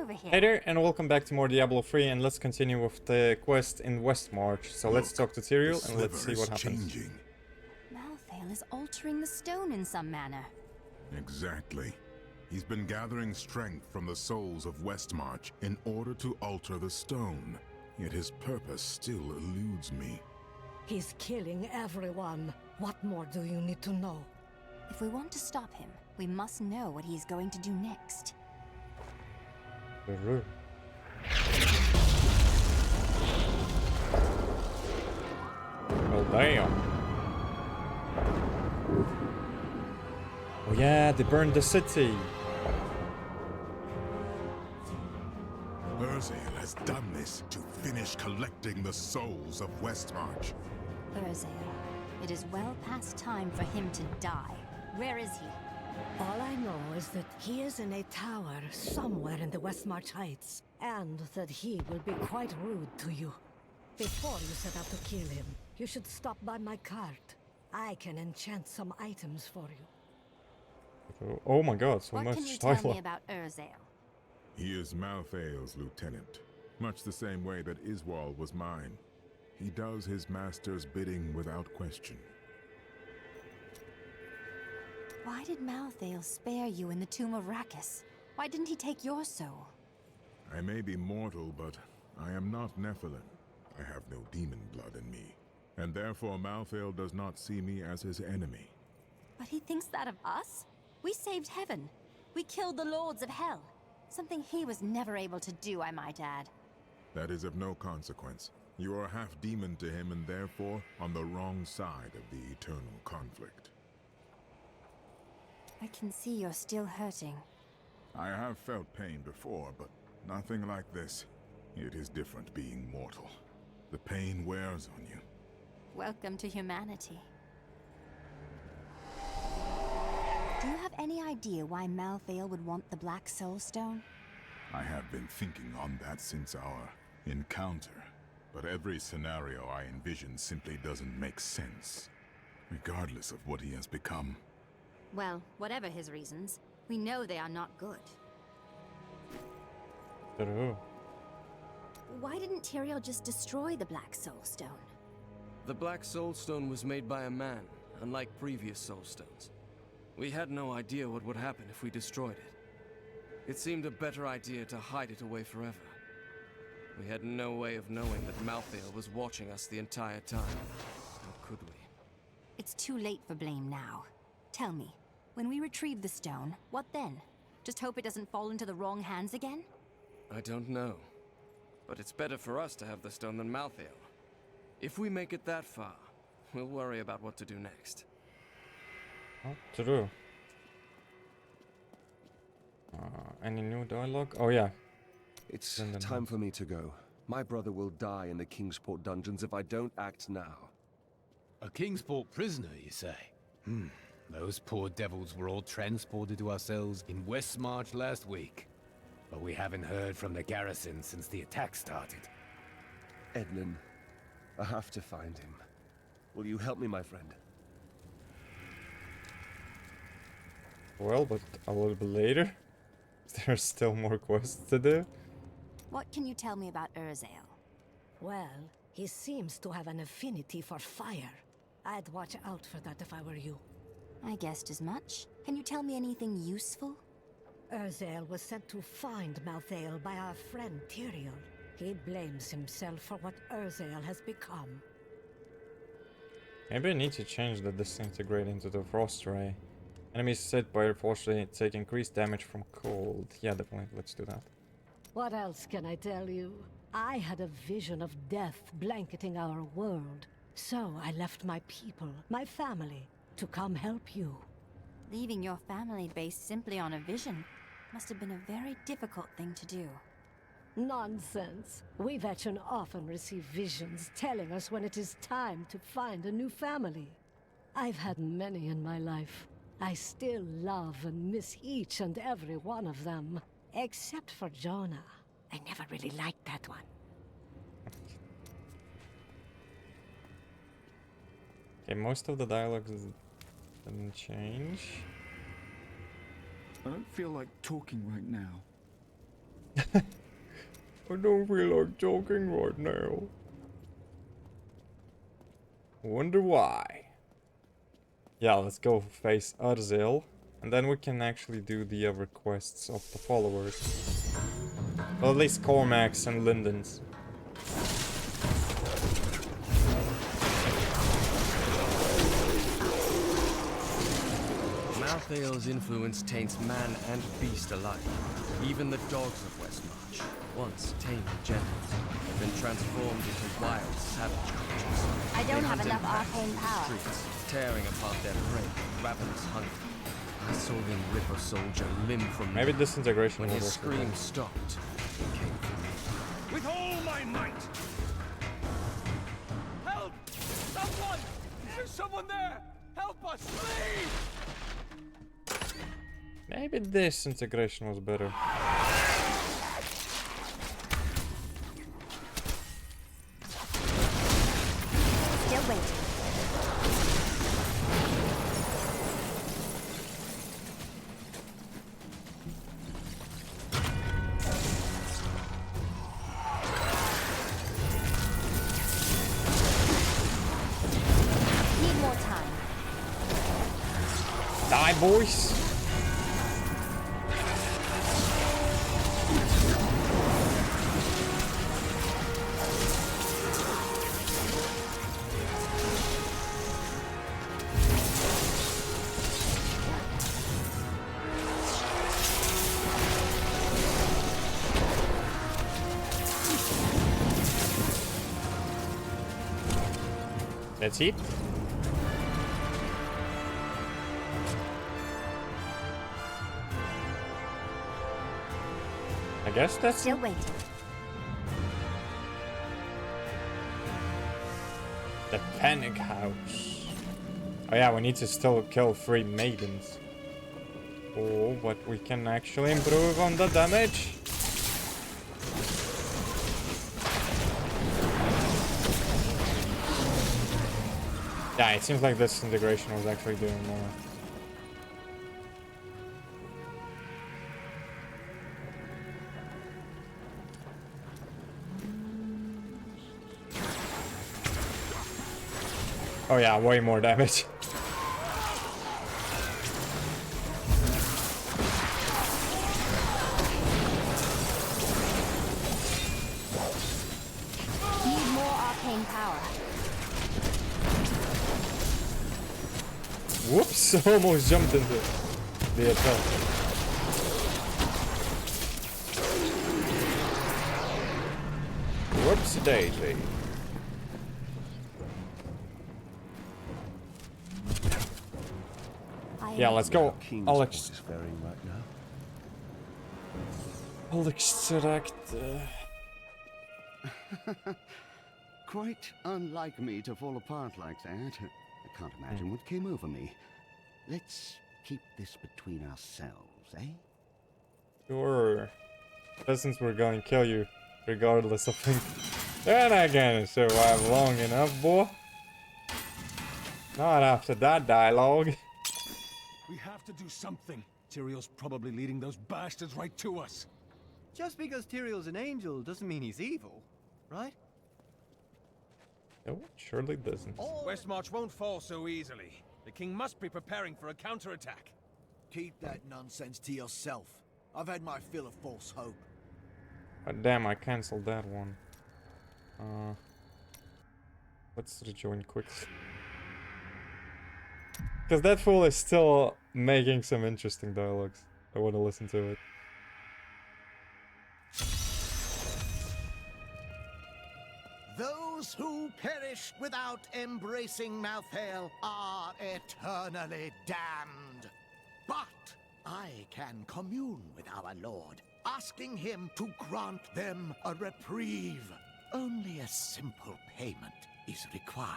over here. Hey there, and welcome back to more Diablo 3, and let's continue with the quest in Westmarch. So let's talk to Tyrael and let's see what happens. Changing. Malthael is altering the stone in some manner. Exactly. He's been gathering strength from the souls of Westmarch in order to alter the stone. Yet his purpose still eludes me. He's killing everyone. What more do you need to know? If we want to stop him, we must know what he's going to do next. Oh damn. Oh yeah, they burned the city. Urzael has done this to finish collecting the souls of Westmarch. Urzael, it is well past time for him to die. Where is he? All I know is that he is in a tower somewhere in the Westmarch Heights, and that he will be quite rude to you. Before you set out to kill him, you should stop by my cart. I can enchant some items for you. Oh my god, so What much can you tell me dialogue. about Urzael? He is Malthael's lieutenant, much the same way that Iswal was mine. He does his master's bidding without question. Why did Malthael spare you in the tomb of Rakkus? Why didn't he take your soul? I may be mortal, but I am not Nephilim. I have no demon blood in me, and therefore Malthael does not see me as his enemy. But he thinks that of us? We saved heaven. We killed the lords of hell. Something he was never able to do, I might add. That is of no consequence. You are half demon to him and therefore on the wrong side of the eternal conflict. I can see you're still hurting. I have felt pain before, but nothing like this. It is different being mortal. The pain wears on you. Welcome to humanity. Do you have any idea why Malthael would want the Black Soul Stone? I have been thinking on that since our encounter, but every scenario I envision simply doesn't make sense, regardless of what he has become. Well, whatever his reasons, we know they are not good. Oh. Why didn't Tyrael just destroy the Black Soul Stone? The Black Soul Stone was made by a man, unlike previous Soul Stones. We had no idea what would happen if we destroyed it. It seemed a better idea to hide it away forever. We had no way of knowing that Malthael was watching us the entire time. How could we? It's too late for blame now. Tell me, when we retrieve the stone, what then? Just hope it doesn't fall into the wrong hands again? I don't know. But it's better for us to have the stone than Malthael. If we make it that far, we'll worry about what to do next. Oh, true. Any new dialogue? Oh yeah. It's Then- time for me to go. My brother will die in the Kingsport dungeons if I don't act now. A Kingsport prisoner, you say? Those poor devils were all transported to our cells in Westmarch last week. But we haven't heard from the garrison since the attack started. Edlin, I have to find him. Will you help me, my friend? Well, but a little bit later. There's still more quests to do. What can you tell me about Urzael? Well, he seems to have an affinity for fire. I'd watch out for that if I were you. I guessed as much. Can you tell me anything useful? Urzael was sent to find Malthael by our friend Tyrael. He blames himself for what Urzael has become. Maybe I need to change the disintegrate into the frost ray. Enemies hit by the frost ray take increased damage from cold. Yeah, definitely. Let's do that. What else can I tell you? I had a vision of death blanketing our world. So I left my people, my family, to come help you. Leaving your family based simply on a vision must have been a very difficult thing to do. Nonsense. We veteran often receive visions telling us when it is time to find a new family. I've had many in my life. I still love and miss each and every one of them. Except for Jonah. I never really liked that one. Okay, most of the dialogues didn't change. I don't feel like talking right now. I don't feel like talking right now. Wonder why. Yeah, let's go face Urzael. And then we can actually do the other quests of the followers. Well, at least Cormac's and Linden's. Malthael's influence taints man and beast alike. Even the dogs of Westmarch, once tame and gentle, have been transformed into wild, savage creatures. I don't They have hunt enough and arcane ravage the power. streets, tearing apart their prey with ravenous hunger. I saw them rip a soldier limb from Maybe limb. disintegration When will his also scream help. stopped, he came for me. With all my might! Help! Someone! Is there someone there? Help us, please! Maybe disintegration was better. Still waiting. Need more time. Die, boys! That's it. I guess that's Still waiting. the Panic House. Oh yeah, we need to still kill 3 maidens. Oh, but we can actually improve on the damage. Yeah, it seems like this integration was actually doing more. Oh yeah, way more damage. Need more arcane power. Whoops, almost jumped into the attack. Whoops daisy. Yeah, let's go. King's I'll voice is varying right now. I'll extract. Quite unlike me to fall apart like that. I can't imagine what came over me. Let's keep this between ourselves, eh? Sure. Peasants were going to kill you, regardless of things. They're not gonna survive long enough, boy. Not after that dialogue. We have to do something. Tyrion's probably leading those bastards right to us. Just because Tyrion's an angel doesn't mean he's evil, right? No, it surely doesn't. Westmarch won't fall so easily. The king must be preparing for a counterattack. Keep that nonsense to yourself. I've had my fill of false hope. But damn, I cancelled that one. Let's rejoin quickly. Because that fool is still making some interesting dialogues. I want to listen to it. Those who perished without embracing Malthael are eternally damned. But I can commune with our Lord, asking him to grant them a reprieve. Only a simple payment is required.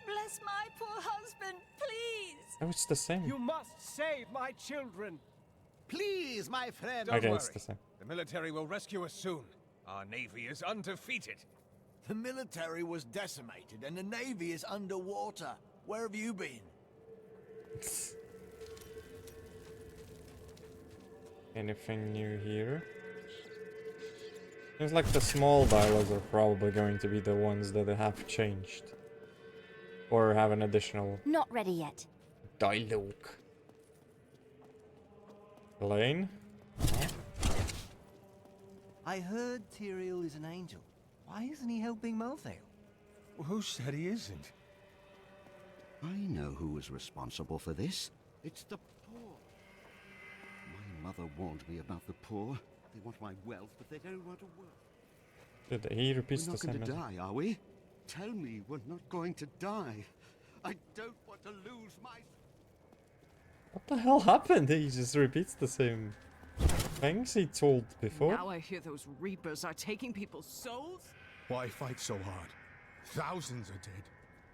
Bless my poor husband, please! Oh, it's the same. You must save my children. Please, my friend. Don't Okay, worry. it's the same. The military will rescue us soon. Our navy is undefeated. The military was decimated and the navy is underwater. Where have you been? Anything new here? Seems like the small dialogues are probably going to be the ones that they have changed. Or have an additional Not ready yet. dialogue. Elaine? I heard Tyrael is an angel. Why isn't he helping Malthael? Well, who said he isn't? I know who was responsible for this. It's the poor. My mother warned me about the poor. They want my wealth, but they don't want to work. Did he repeats We're the not same going to message? die, are we? Tell me we're not going to die. I don't want to lose my... What the hell happened? He just repeats the same things he told before. Now I hear those Reapers are taking people's souls? Why fight so hard? Thousands are dead.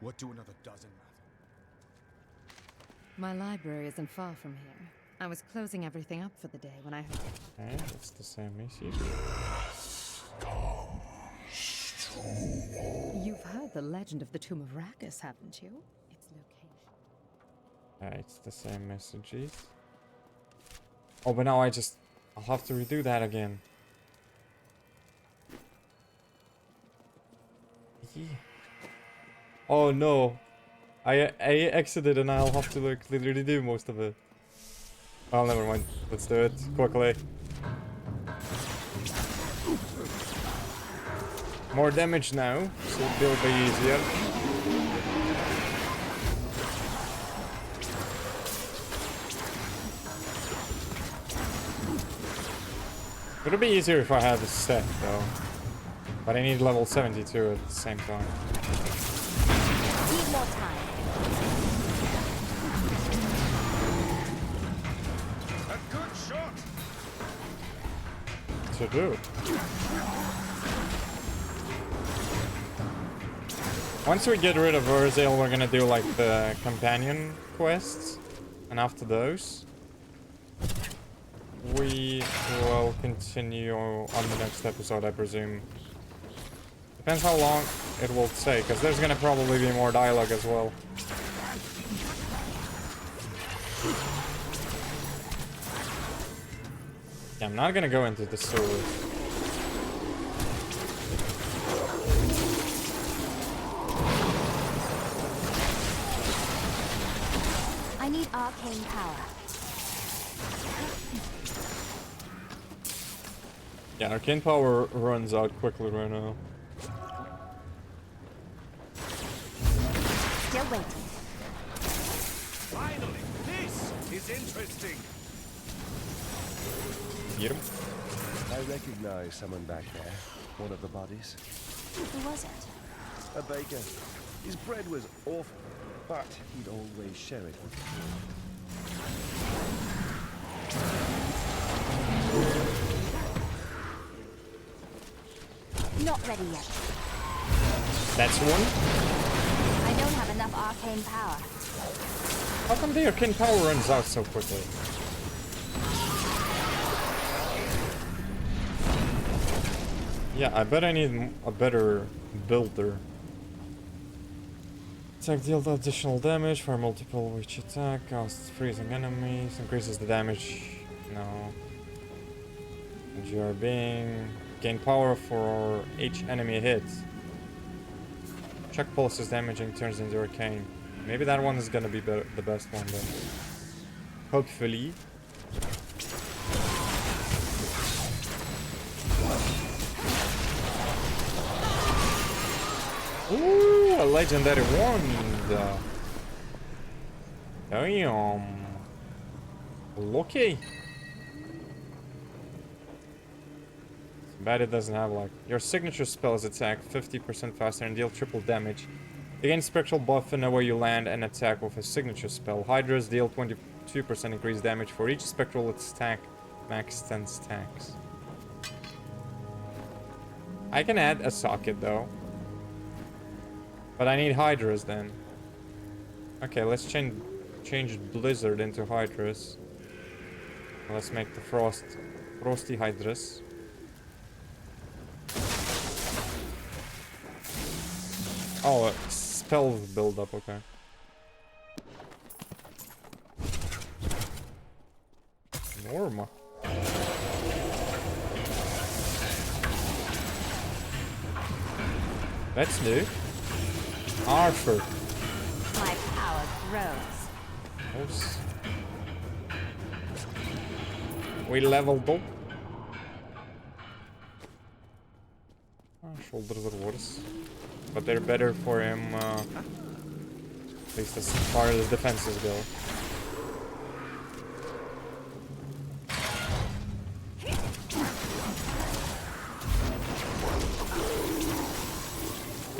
What do another dozen matter? My library isn't far from here. I was closing everything up for the day when I heard... Okay, that's the same message. You've heard the legend of the Tomb of Rakus, haven't you? Its location. Yeah, it's the same messages. Oh, but now I'll have to redo that again. Yeah. Oh no. I exited and I'll have to like literally do most of it. Oh, never mind. Let's do it quickly. More damage now, so it'll be easier. It'll be easier if I had a set though. But I need level 72 at the same time. Need more time. A good shot! To do. Once we get rid of Urzael, we're gonna do like the companion quests. And after those, we will continue on the next episode, I presume. Depends how long it will take, because there's gonna probably be more dialogue as well. Yeah, I'm not gonna go into the sewers. I need arcane power. Yeah, arcane power runs out quickly right now. Still waiting. Finally! This is interesting! Get him. I recognize someone back there. One of the bodies. Who was it? A baker. His bread was awful, but he'd always share it with the poor. Not ready yet. That's one. I don't have enough arcane power. How come the arcane power runs out so quickly? Yeah, I bet I need a better builder. Attack deals additional damage for multiple witch attack, costs freezing enemies, increases the damage. No. Endure being. Gain power for each enemy hit. Check pulses damaging turns into arcane. Maybe that one is gonna be the best one then. Hopefully. Ooh, a legendary wand. Damn. Lucky. Bad it doesn't have like your signature spells attack 50% faster and deal triple damage. You gain spectral buff whenever you land and attack with a signature spell. Hydras deal 22% increased damage for each spectral attack, max 10 stacks. I can add a socket though. But I need Hydras then. Okay, let's change Blizzard into Hydras. Let's make the Frosty Hydras. Oh, spells build up, okay. Norma. That's new. Arthur. My power grows. Oops. We leveled up. Shoulders are worse. But they're better for him, at least as far as defenses go.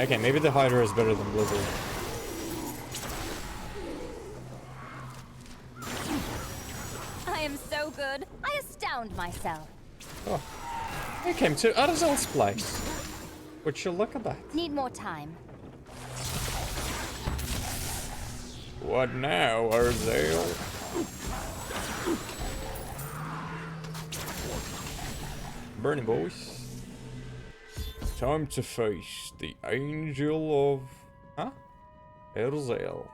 Okay, maybe the Hydra is better than Blizzard. I am so good. I astound myself. Oh. I came to Urzael's place. Would you look at that? Need more time. What now, Urzael? Burning boys. Time to face the Angel of... Huh? Urzael.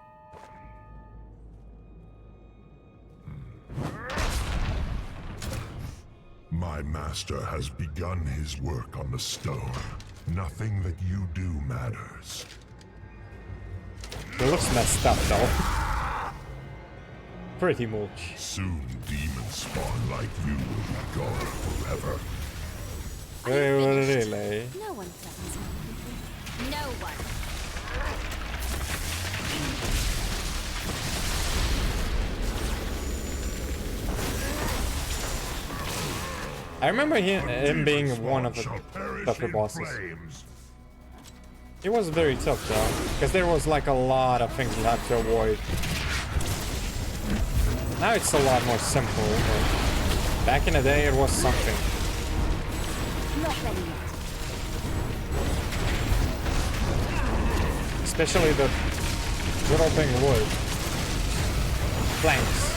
My master has begun his work on the stone. Nothing that you do matters. It looks messed up though. Pretty much. Soon demon spawn like you will be gone forever. Really? No one threatens me. No one. I remember him being one of the tougher bosses. It was very tough though, because there was like a lot of things you had to avoid. Now it's a lot more simple, but back in the day it was something. Not ready yet. Especially the dropping wood. Planks.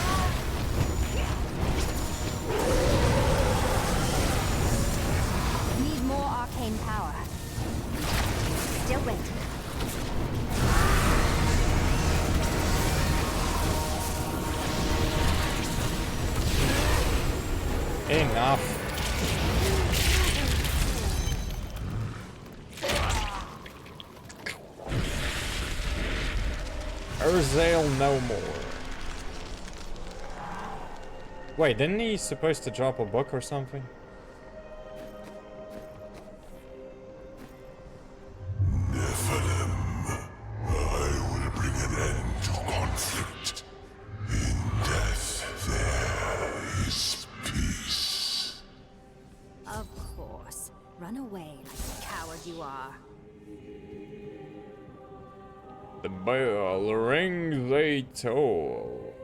Need more arcane power. Still waiting. Enough. Urzael no more. Wait, didn't he supposed to drop a book or something? Nephilim, I will bring an end to conflict. In death, there is peace. Of course. Run away like the coward you are. The bell rings a toll.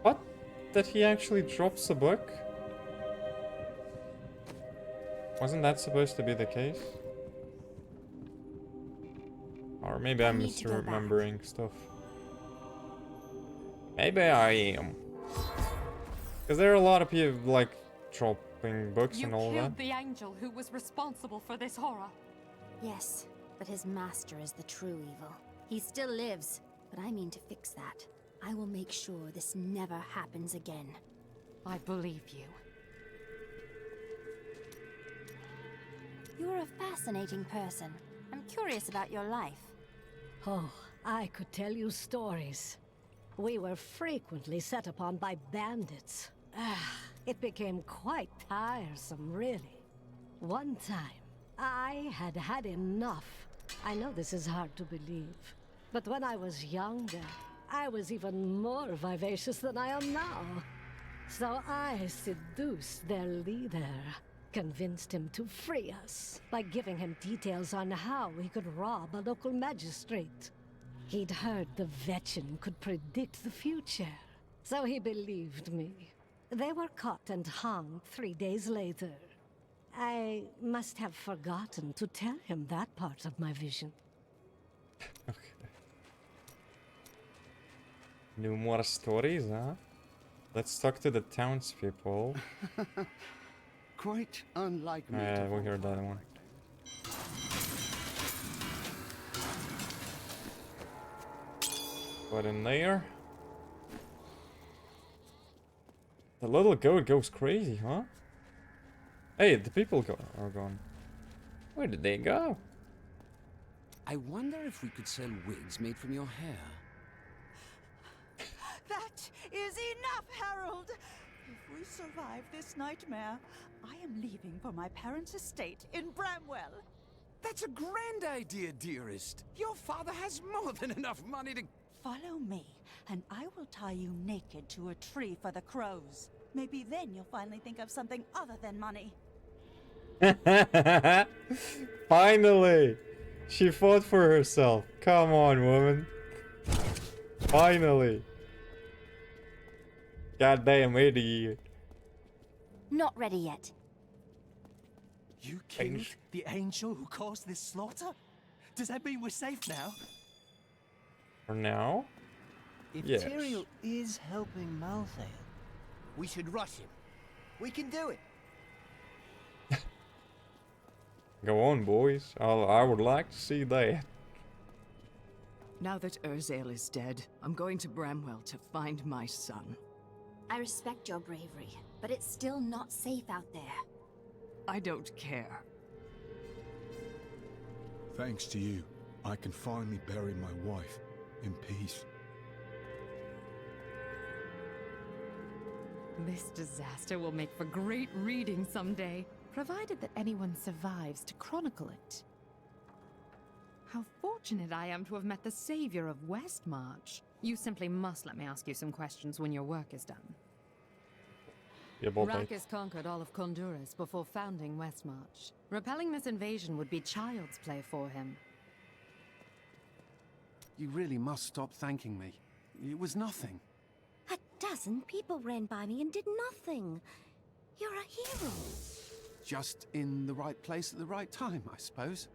What? That he actually drops a book? Wasn't that supposed to be the case? Or maybe I'm misremembering stuff. Maybe I am. Because there are a lot of people like dropping books and all that. You killed the angel who was responsible for this horror. Yes, but his master is the true evil. He still lives, but I mean to fix that. I will make sure this never happens again. I believe you. You're a fascinating person. I'm curious about your life. Oh, I could tell you stories. We were frequently set upon by bandits. It became quite tiresome, really. One time, I had had enough. I know this is hard to believe, but when I was younger, I was even more vivacious than I am now. So I seduced their leader, convinced him to free us by giving him details on how he could rob a local magistrate. He'd heard the Vetchin could predict the future, so he believed me. They were caught and hung 3 days later. I must have forgotten to tell him that part of my vision. Okay. No more stories, huh? Let's talk to the townspeople. Quite unlike me. We heard that one. What in there? The little goat goes crazy, huh? Hey, the people are gone. Where did they go? I wonder if we could sell wigs made from your hair. That is enough, Harold! If we survive this nightmare, I am leaving for my parents' estate in Bramwell. That's a grand idea, dearest. Your father has more than enough money to... Follow me, and I will tie you naked to a tree for the crows. Maybe then you'll finally think of something other than money. Finally! She fought for herself. Come on, woman. Finally. Goddamn idiot. Not ready yet. You killed the angel who caused this slaughter? Does that mean we're safe now? For now? If Yes. Tyrael is helping Malthael, we should rush him. We can do it. Go on, boys. I would like to see that. Now that Urzael is dead, I'm going to Bramwell to find my son. I respect your bravery, but it's still not safe out there. I don't care. Thanks to you, I can finally bury my wife in peace. This disaster will make for great reading someday, provided that anyone survives to chronicle it. How fortunate I am to have met the savior of Westmarch. You simply must let me ask you some questions when your work is done. Yeah, Rackus conquered all of Honduras before founding Westmarch. Repelling this invasion would be child's play for him. You really must stop thanking me. It was nothing. A dozen people ran by me and did nothing. You're a hero. Just in the right place at the right time, I suppose.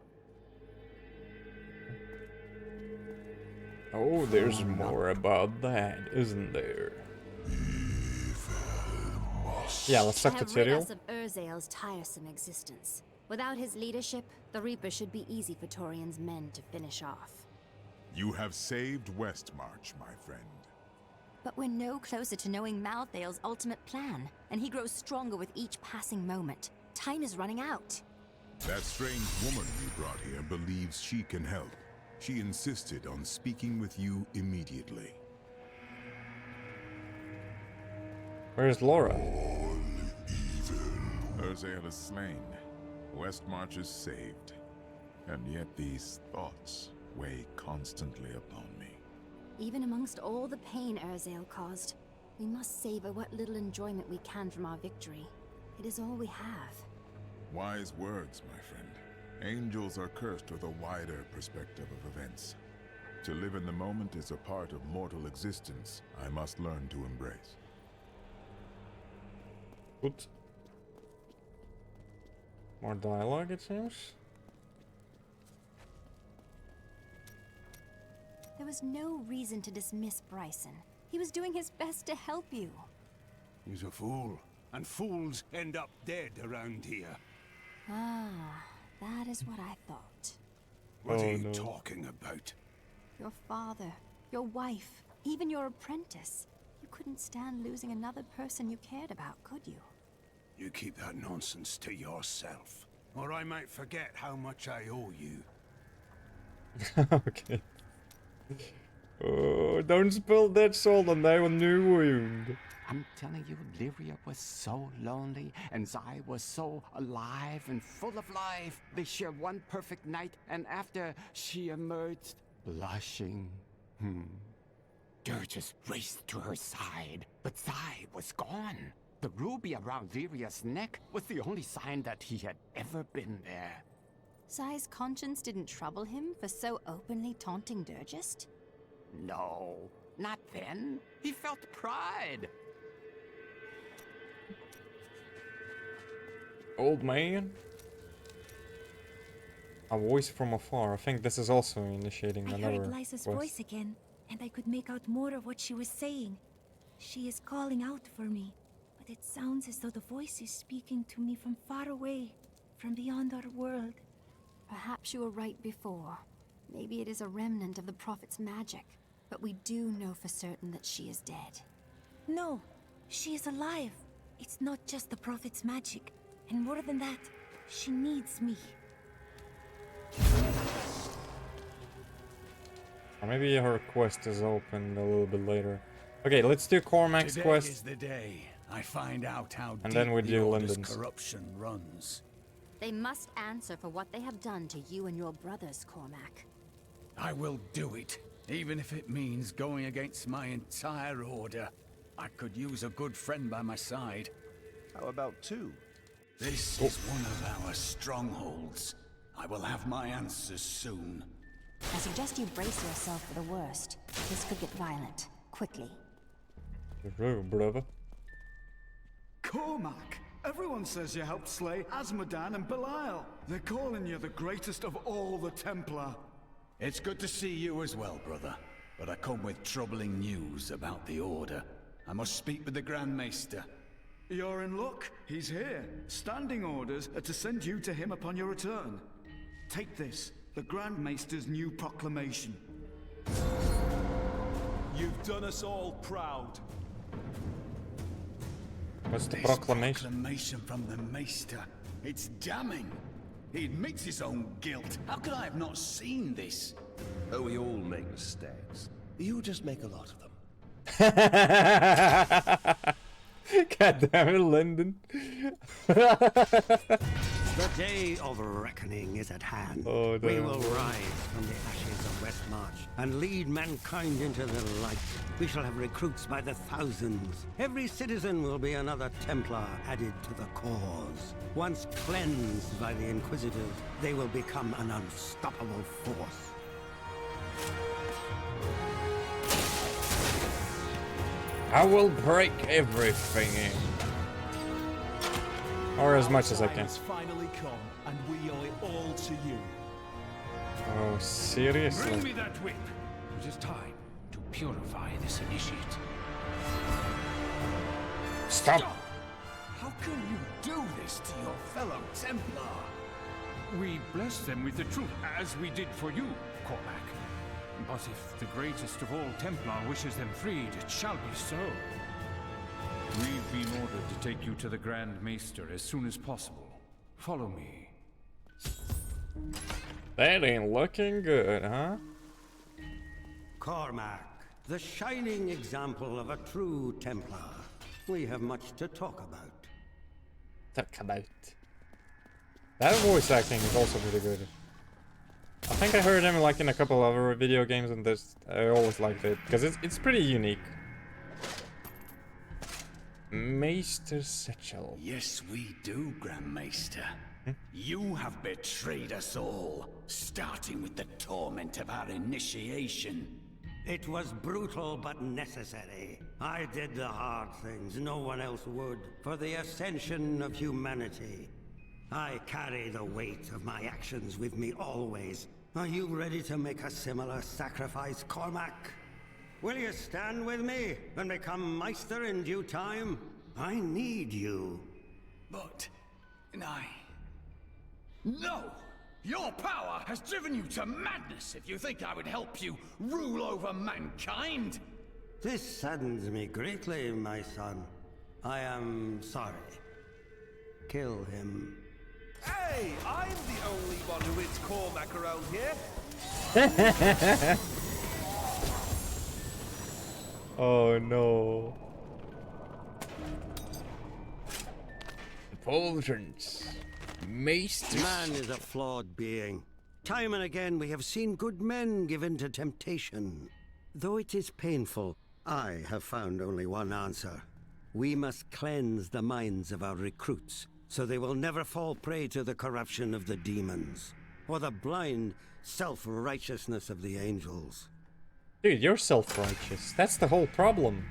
Oh, there's more about that, isn't there? Yeah, let's talk to have rid Tyrael. us of Urzael's tiresome existence. Without his leadership, the Reaper should be easy for Torian's men to finish off. You have saved Westmarch, my friend. But we're no closer to knowing Malthael's ultimate plan, and he grows stronger with each passing moment. Time is running out. That strange woman you brought here believes she can help. She insisted on speaking with you immediately. Where's Laura? Urzael is slain. Westmarch is saved. And yet these thoughts weigh constantly upon me. Even amongst all the pain Urzael caused, we must savor what little enjoyment we can from our victory. It is all we have. Wise words, my friend. Angels are cursed with a wider perspective of events. To live in the moment is a part of mortal existence I must learn to embrace. Good. More dialogue, it seems. There was no reason to dismiss Bryson. He was doing his best to help you. He's a fool, and fools end up dead around here. Ah, that is what I thought. What are you talking about? Your father, your wife, even your apprentice. You couldn't stand losing another person you cared about, could you? You keep that nonsense to yourself, or I might forget how much I owe you. Okay. Oh, don't spill that salt on that new wound. I'm telling you, Lyria was so lonely, and Zai was so alive and full of life. They shared one perfect night, and after she emerged, blushing. Dirges raced to her side, but Zai was gone. The ruby around Lyria's neck was the only sign that he had ever been there. Zai's conscience didn't trouble him for so openly taunting Durgist? No, not then. He felt pride. Old man. A voice from afar. I think this is also initiating I another heard Lysa's quest. voice again, and I could make out more of what she was saying. She is calling out for me, but it sounds as though the voice is speaking to me from far away, from beyond our world. Perhaps you were right before. Maybe it is a remnant of the Prophet's magic, but we do know for certain that she is dead. No, she is alive. It's not just the Prophet's magic, and more than that, she needs me. Or maybe her quest is open a little bit later. Okay, let's do Cormac's Today quest. is the day I find out how And deep then we the do Order's Linden's. corruption runs. They must answer for what they have done to you and your brothers, Cormac. I will do it, even if it means going against my entire order. I could use a good friend by my side. How about two? This is one of our strongholds. I will have my answers soon. I suggest you brace yourself for the worst. This could get violent, quickly. Brother. Cormac! Everyone says you helped slay Azmodan and Belial. They're calling you the greatest of all the Templar. It's good to see you as well, brother. But I come with troubling news about the Order. I must speak with the Grand Maester. You're in luck. He's here. Standing orders are to send you to him upon your return. Take this, the Grand Maester's new proclamation. You've done us all proud. What's the This proclamation? Proclamation from the Maester. It's damning. He admits his own guilt. How could I have not seen this? Oh, we all make mistakes. You just make a lot of them. God damn it, Lyndon. The day of reckoning is at hand. Oh, we damn. will rise from the ashes of Westmarch and lead mankind into the light. We shall have recruits by the thousands. Every citizen will be another Templar added to the cause. Once cleansed by the Inquisitors, they will become an unstoppable force. I will break everything in. Or as much as I can. Has finally come, and we owe it all to you. Oh, seriously? Bring me that whip. It is time to purify this initiate. Stop! How can you do this to your fellow Templar? We bless them with the truth, as we did for you, Cormac. But if the greatest of all Templar wishes them freed, it shall be so. We've been ordered to take you to the Grand Maester as soon as possible. Follow me. That ain't looking good, huh? Cormac, the shining example of a true Templar. We have much to talk about. Talk about. That voice acting is also really good. I think I heard him like in a couple other video games, and this I always liked it because it's pretty unique. Maester Satchel. Yes, we do, Grand Maester. You have betrayed us all, starting with the torment of our initiation. It was brutal but necessary. I did the hard things no one else would, for the ascension of humanity. I carry the weight of my actions with me always. Are you ready to make a similar sacrifice, Cormac? Will you stand with me and become Meister in due time? I need you. But... No! Your power has driven you to madness if you think I would help you rule over mankind! This saddens me greatly, my son. I am sorry. Kill him. Hey, I'm the only one who hits Cormac around here. Oh no. Effulgence. Maester. Man is a flawed being. Time and again we have seen good men given to temptation. Though it is painful, I have found only one answer. We must cleanse the minds of our recruits, so they will never fall prey to the corruption of the demons, or the blind self-righteousness of the angels. Dude, you're self-righteous. That's the whole problem.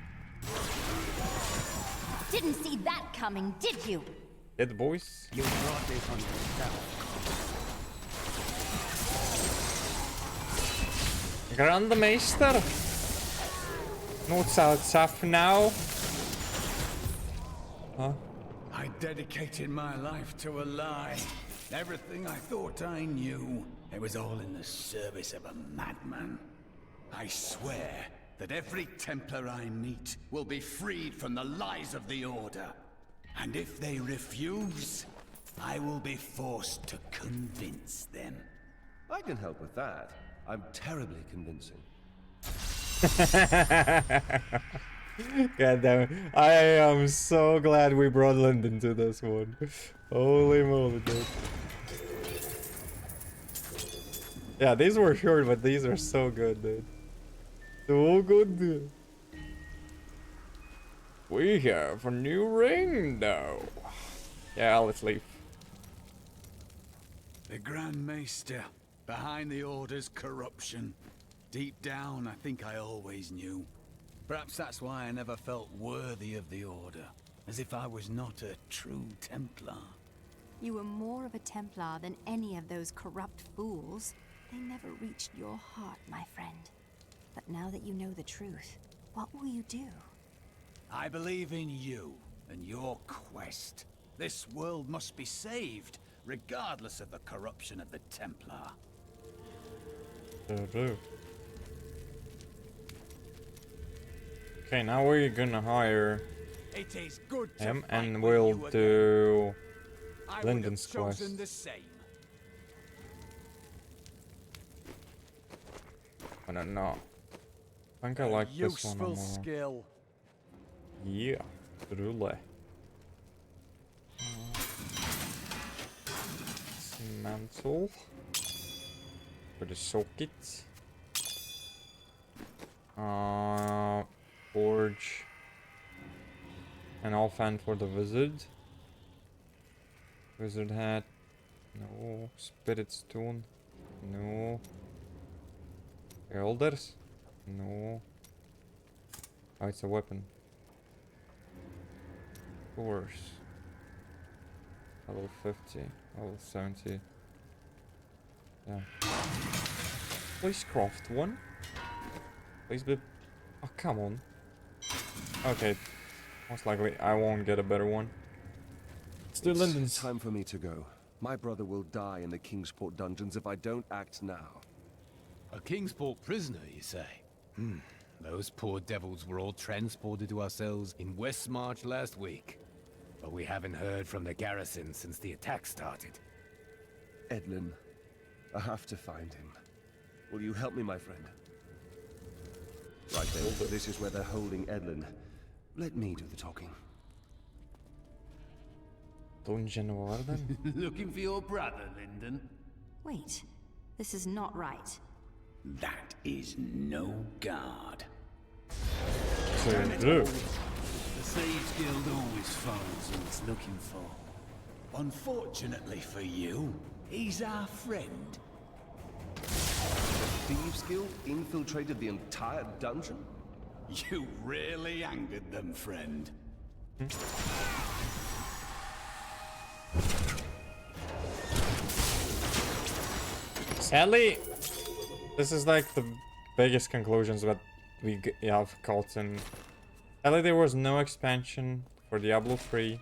Didn't see that coming, did you? Yeah, the boys. You brought this on yourself. Grand Meister. Notes out now. Huh? I dedicated my life to a lie. Everything I thought I knew, it was all in the service of a madman. I swear that every Templar I meet will be freed from the lies of the Order. And if they refuse, I will be forced to convince them. I can help with that. I'm terribly convincing. God damn it. I am so glad we brought Lyndon to this one. Holy moly, dude. Yeah, these were short, but these are so good, dude. So good, dude. We have a new ring, though. Yeah, let's leave. The Grand Maester, behind the Order's corruption. Deep down, I think I always knew. Perhaps that's why I never felt worthy of the Order. As if I was not a true Templar. You were more of a Templar than any of those corrupt fools. They never reached your heart, my friend. But now that you know the truth, what will you do? I believe in you and your quest. This world must be saved, regardless of the corruption of the Templar. Okay, now we're gonna hire It is good him to and fight we'll with you do again. I would Lyndon's have chosen quest. the same. I don't know. I think I like this one Useful more. skill. Yeah, truly. Mantle for the socket. Forge. An offhand for the wizard. Wizard hat. No. Spirit stone. No. Elders. No. Oh, it's a weapon. Of course. Level 50. Level 70. Yeah. Please craft one. Please be... Oh, come on. Okay. Most likely I won't get a better one. Let's do Lyndon's. Time for me to go. My brother will die in the Kingsport dungeons if I don't act now. A Kingsport prisoner, you say? Those poor devils were all transported to our cells in Westmarch last week. But we haven't heard from the garrison since the attack started. Edlin, I have to find him. Will you help me, my friend? Right then, this is where they're holding Edlin. Let me do the talking. Dungeon warden? Looking for your brother, Lyndon? Wait, this is not right. That is no guard. True. The Sage Guild always finds who it's looking for. Unfortunately for you, he's our friend. The Thieves Guild infiltrated the entire dungeon? You really angered them, friend. Sadly, this is like the biggest conclusions that we have gotten. Sadly, there was no expansion for Diablo 3,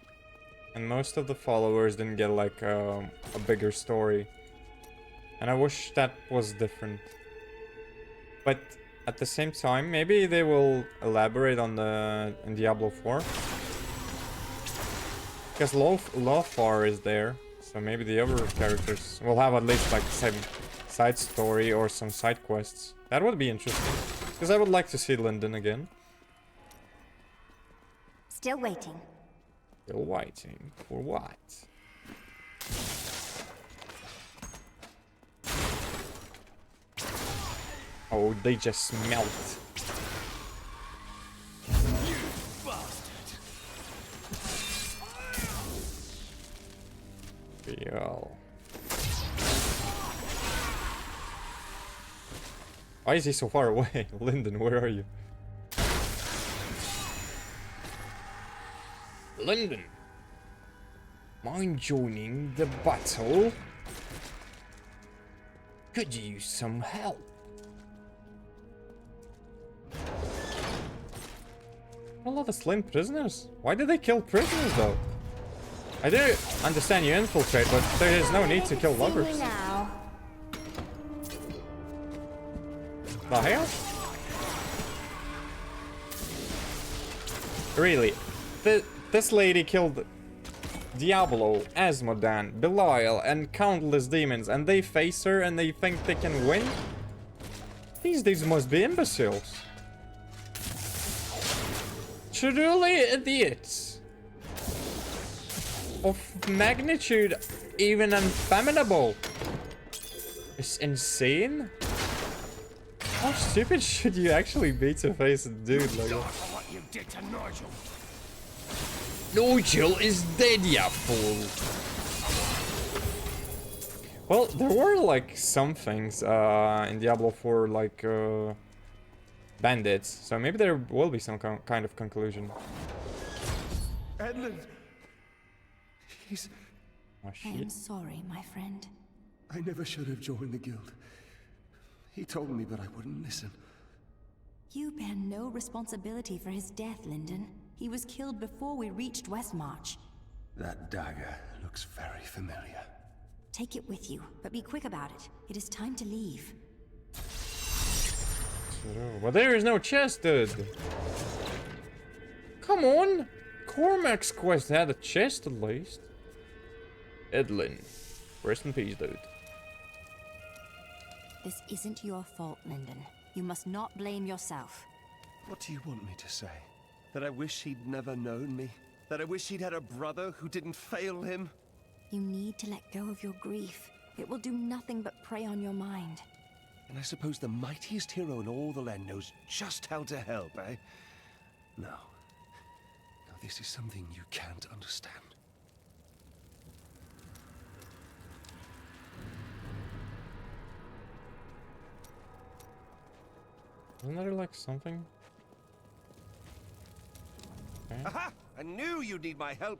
and most of the followers didn't get like a bigger story. And I wish that was different. But at the same time, maybe they will elaborate on the in Diablo 4. Because Lothar is there, so maybe the other characters will have at least like some side story or some side quests. That would be interesting, because I would like to see Lyndon again. Still waiting. Still waiting for what? Oh, they just melt. You bastard! Yo. Why is he so far away? Lyndon, where are you? Lyndon! Mind joining the battle? Could you use some help? A lot of slain prisoners? Why did they kill prisoners though? I do understand you infiltrate, but there is no need to kill lovers. The hell? Really? This lady killed Diablo, Asmodan, Belial, and countless demons, and they face her and they think they can win? These dudes must be imbeciles. truly idiots. Of magnitude even unfathomable. It's insane. How stupid should you actually be to face a dude like that? What you did to Nigel. Nigel is dead, ya fool. Well, there were like some things in Diablo 4 like bandits, so maybe there will be some kind of conclusion. Edlin! He's... Oh, I am sorry, my friend. I never should have joined the guild. He told me, but I wouldn't listen. You bear no responsibility for his death, Lyndon. He was killed before we reached Westmarch. That dagger looks very familiar. Take it with you, but be quick about it. It is time to leave. Well, there is no chest, dude. Come on. Cormac's quest had a chest at least. Edlin. Rest in peace, dude. This isn't your fault, Lyndon. You must not blame yourself. What do you want me to say? That I wish he'd never known me? That I wish he'd had a brother who didn't fail him? You need to let go of your grief. It will do nothing but prey on your mind. And I suppose the mightiest hero in all the land knows just how to help, eh? No. No, this is something you can't understand. Isn't there like something? Okay. Aha! I knew you'd need my help!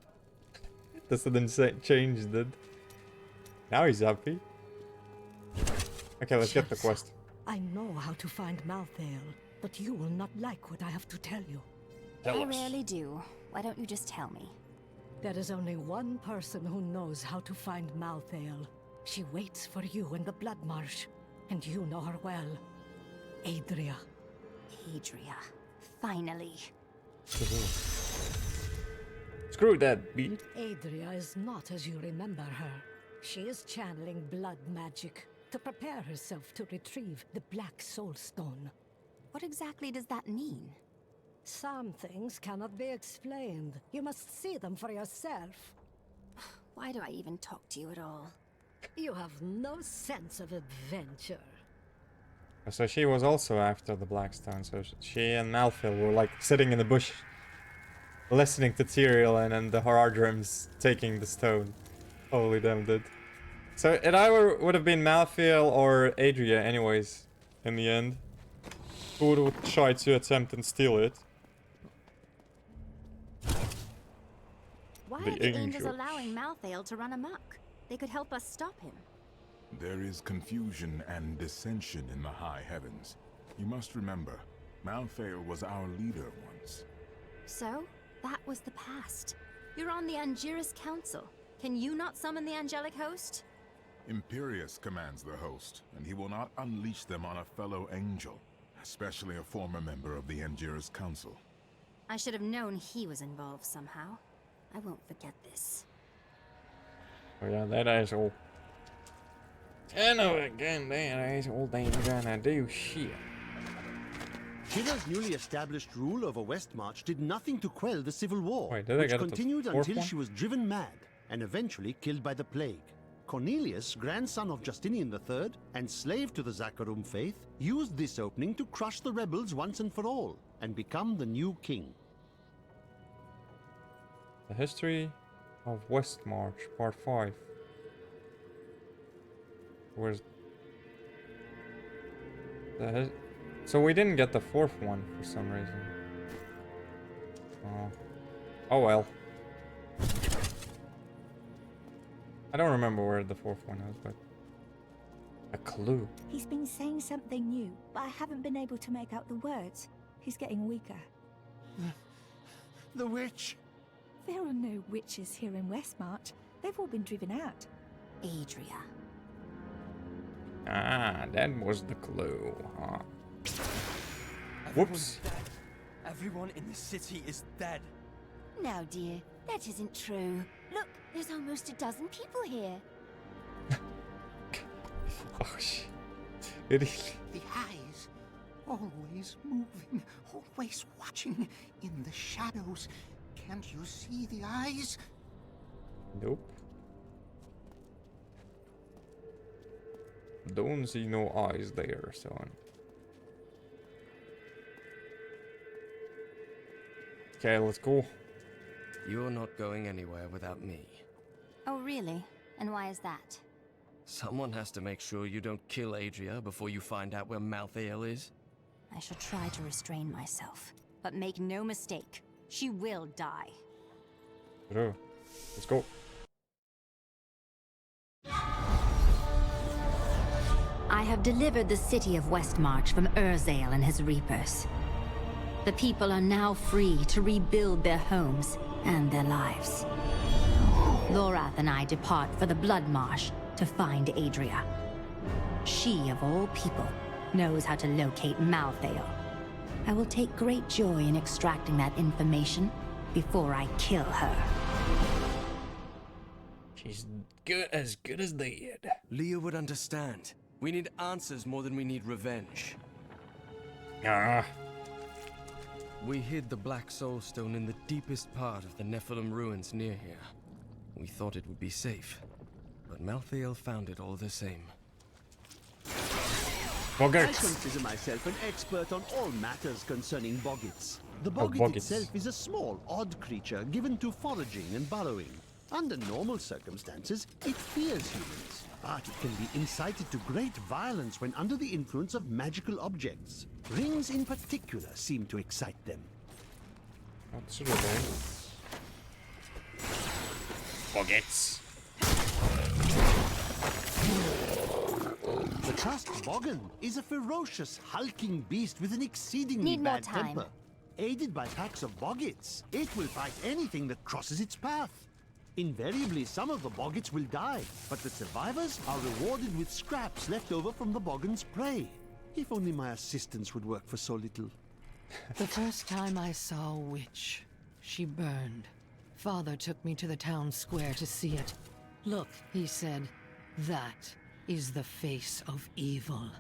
This didn't change, did? Now he's happy. Okay, let's get the quest. I know how to find Malthael, but you will not like what I have to tell you. I rarely do. Why don't you just tell me? There is only one person who knows how to find Malthael. She waits for you in the Blood Marsh, and you know her well. Adria. Adria. Finally. Screw that beat. Adria is not as you remember her. She is channeling blood magic to prepare herself to retrieve the Black Soul Stone. What exactly does that mean? Some things cannot be explained. You must see them for yourself. Why do I even talk to you at all? You have no sense of adventure. So she was also after the Blackstone, so she and Malthael were like sitting in the bush listening to Tyrael and the Haradrims taking the stone. Holy damn, dude. So it either would have been Malthael or Adria anyways, in the end. Who would try to attempt and steal it? Why are the angels allowing Malthael to run amok? They could help us stop him. There is confusion and dissension in the high heavens. You must remember, Malthael was our leader once. So, that was the past. You're on the Angiris Council. Can you not summon the angelic host? Imperius commands the host, and he will not unleash them on a fellow angel, especially a former member of the Angiris Council. I should have known he was involved somehow. I won't forget this. Oh yeah, that asshole. I know again, that asshole ain't gonna do shit. Shira's newly established rule over Westmarch did nothing to quell the civil war, Wait, did I which get continued the fourth until one? she was driven mad and eventually killed by the plague. Cornelius, grandson of Justinian III and slave to the Zakharum faith, used this opening to crush the rebels once and for all and become the new king. The History of Westmarch, Part 5. Where's the so we didn't get the fourth one for some reason. Oh. Oh well. I don't remember where the fourth one is, but a clue. He's been saying something new, but I haven't been able to make out the words. He's getting weaker. The witch! There are no witches here in Westmarch. They've all been driven out. Adria. Ah, that was the clue, huh? Whoops. Everyone in the city is dead. Now, dear, that isn't true. Look, there's almost a dozen people here. Oh shit. It is. The eyes. Always moving, always watching in the shadows. Can't you see the eyes? Nope. Don't see no eyes there, son. Okay, let's go. You're not going anywhere without me. Oh, really? And why is that? Someone has to make sure you don't kill Adria before you find out where Malthael is. I shall try to restrain myself. But make no mistake, she will die. Bro, let's go. I have delivered the city of Westmarch from Urzael and his reapers. The people are now free to rebuild their homes and their lives. Lorath and I depart for the Blood Marsh to find Adria. She, of all people, knows how to locate Malthael. I will take great joy in extracting that information before I kill her. She's as good as dead. Leah would understand. We need answers more than we need revenge. Ah. We hid the Black Soul Stone in the deepest part of the Nephilim ruins near here. We thought it would be safe, but Malthael found it all the same. I consider myself an expert on all matters concerning boggits. The boggit itself is a small, odd creature given to foraging and burrowing. Under normal circumstances, it fears humans, but it can be incited to great violence when under the influence of magical objects. Rings in particular seem to excite them. Absolutely. Boggits. The Trust Boggan is a ferocious, hulking beast with an exceedingly bad temper. Aided by packs of boggits, it will fight anything that crosses its path. Invariably, some of the boggits will die, but the survivors are rewarded with scraps left over from the boggan's prey. If only my assistants would work for so little. The first time I saw a witch, she burned. Father took me to the town square to see it. Look, he said, that is the face of evil.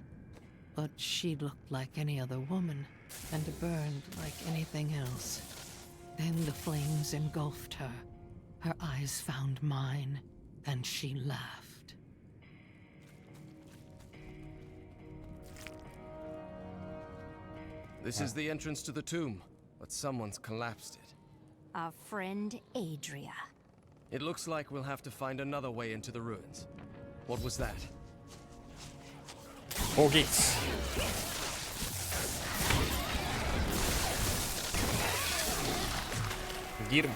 But she looked like any other woman, and burned like anything else. Then the flames engulfed her. Her eyes found mine, and she laughed. This is the entrance to the tomb, but someone's collapsed it. Our friend Adria. It looks like we'll have to find another way into the ruins. What was that? Boggits. Get him.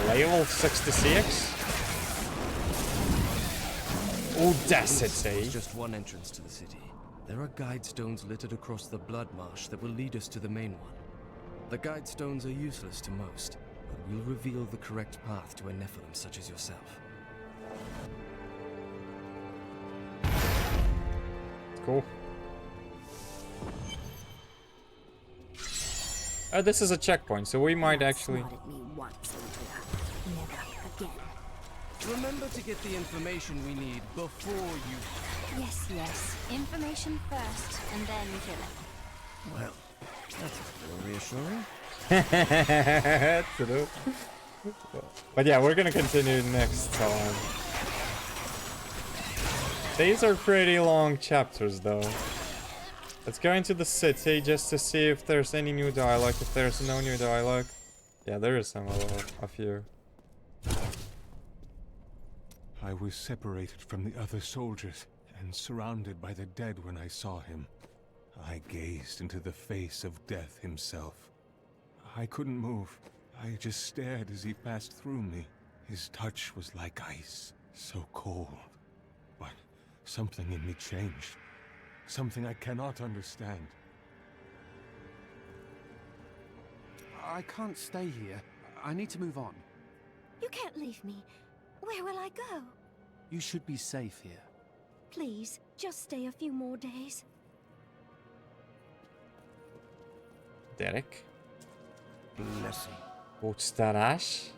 Level 66. Audacity. It's just one entrance to the city. There are guide stones littered across the blood marsh that will lead us to the main one. The guide stones are useless to most, but will reveal the correct path to a Nephilim such as yourself. Cool. This is a checkpoint, so we might actually... Remember to get the information we need before you... Yes, yes. Information first, and then kill it. Well, that's a little reassuring. But yeah, we're gonna continue next time. These are pretty long chapters, though. Let's go into the city just to see if there's any new dialogue. If there's no new dialogue... Yeah, there is some, a few. I was separated from the other soldiers and surrounded by the dead when I saw him. I gazed into the face of death himself. I couldn't move. I just stared as he passed through me. His touch was like ice, so cold. But something in me changed. Something I cannot understand. I can't stay here. I need to move on. You can't leave me. Where will I go? You should be safe here. Please, just stay a few more days. Derek? Blessing. What's that, Ash?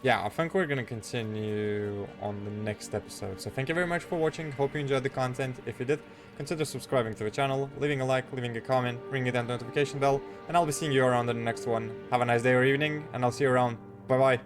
Yeah, I think we're gonna continue on the next episode. So thank you very much for watching. Hope you enjoyed the content. If you did, consider subscribing to the channel, leaving a like, leaving a comment, ringing that notification bell, and I'll be seeing you around in the next one. Have a nice day or evening, and I'll see you around. Bye bye.